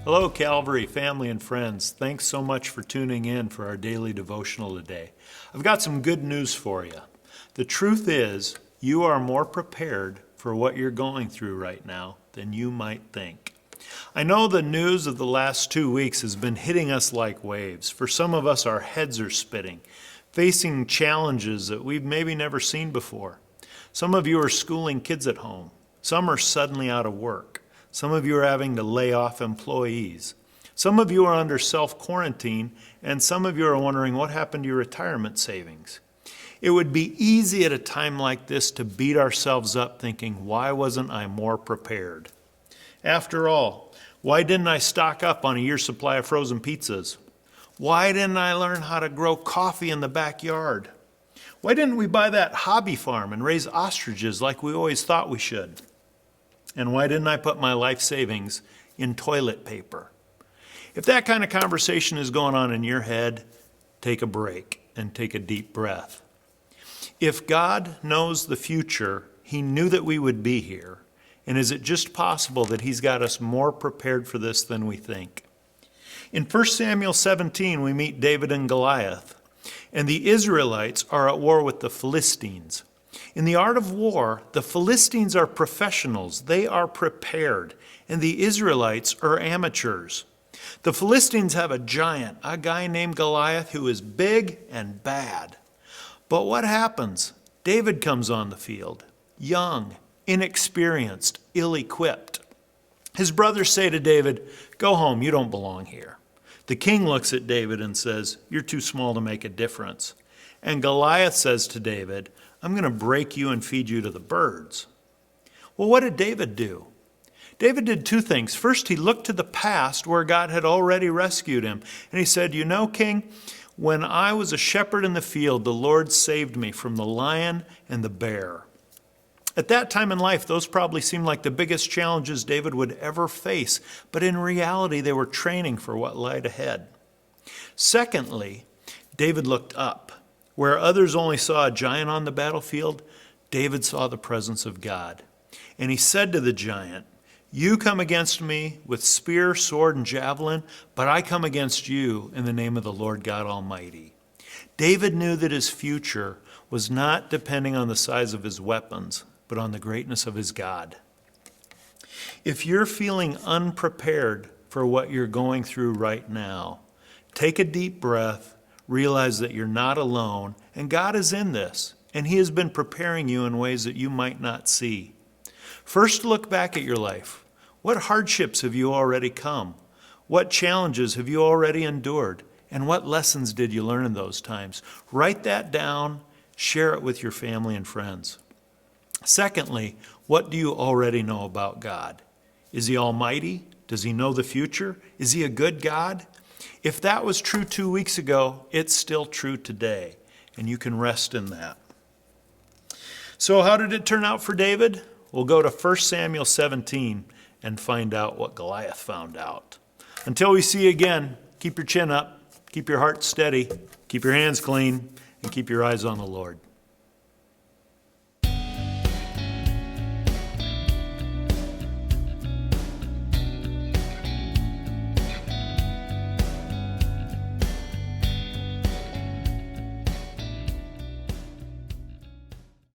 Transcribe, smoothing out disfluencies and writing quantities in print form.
Hello, Calvary family and friends. Thanks so much for tuning in for our daily devotional today. I've got some good news for you. The truth is, you are more prepared for what you're going through right now than you might think. I know the news of the last 2 weeks has been hitting us like waves. For some of us, our heads are spinning, facing challenges that we've maybe never seen before. Some of you are schooling kids at home. Some are suddenly out of work. Some of you are having to lay off employees. Some of you are under self-quarantine, and some of you are wondering what happened to your retirement savings. It would be easy at a time like this to beat ourselves up thinking, why wasn't I more prepared? After all, why didn't I stock up on a year's supply of frozen pizzas? Why didn't I learn how to grow coffee in the backyard? Why didn't we buy that hobby farm and raise ostriches like we always thought we should? And why didn't I put my life savings in toilet paper? If that kind of conversation is going on in your head, take a break and take a deep breath. If God knows the future, He knew that we would be here. And is it just possible that He's got us more prepared for this than we think? In 1 Samuel 17, we meet David and Goliath. And the Israelites are at war with the Philistines. In the art of war, the Philistines are professionals. They are prepared. And the Israelites are amateurs. The Philistines have a giant, a guy named Goliath, who is big and bad. But what happens? David comes on the field, young, inexperienced, ill-equipped. His brothers say to David, "Go home, you don't belong here." The king looks at David and says, "You're too small to make a difference." And Goliath says to David, "I'm going to break you and feed you to the birds." Well, what did David do? David did two things. First, he looked to the past where God had already rescued him. And he said, "You know, King, when I was a shepherd in the field, the Lord saved me from the lion and the bear." At that time in life, those probably seemed like the biggest challenges David would ever face. But in reality, they were training for what lied ahead. Secondly, David looked up. Where others only saw a giant on the battlefield, David saw the presence of God. And he said to the giant, "You come against me with spear, sword, and javelin, but I come against you in the name of the Lord God Almighty." David knew that his future was not depending on the size of his weapons, but on the greatness of his God. If you're feeling unprepared for what you're going through right now, take a deep breath. Realize that you're not alone, and God is in this, and He has been preparing you in ways that you might not see. First, look back at your life. What hardships have you already come? What challenges have you already endured? And what lessons did you learn in those times? Write that down, share it with your family and friends. Secondly, what do you already know about God? Is He almighty? Does He know the future? Is He a good God? If that was true 2 weeks ago, it's still true today, and you can rest in that. So how did it turn out for David? We'll go to 1 Samuel 17 and find out what Goliath found out. Until we see you again, keep your chin up, keep your heart steady, keep your hands clean, and keep your eyes on the Lord.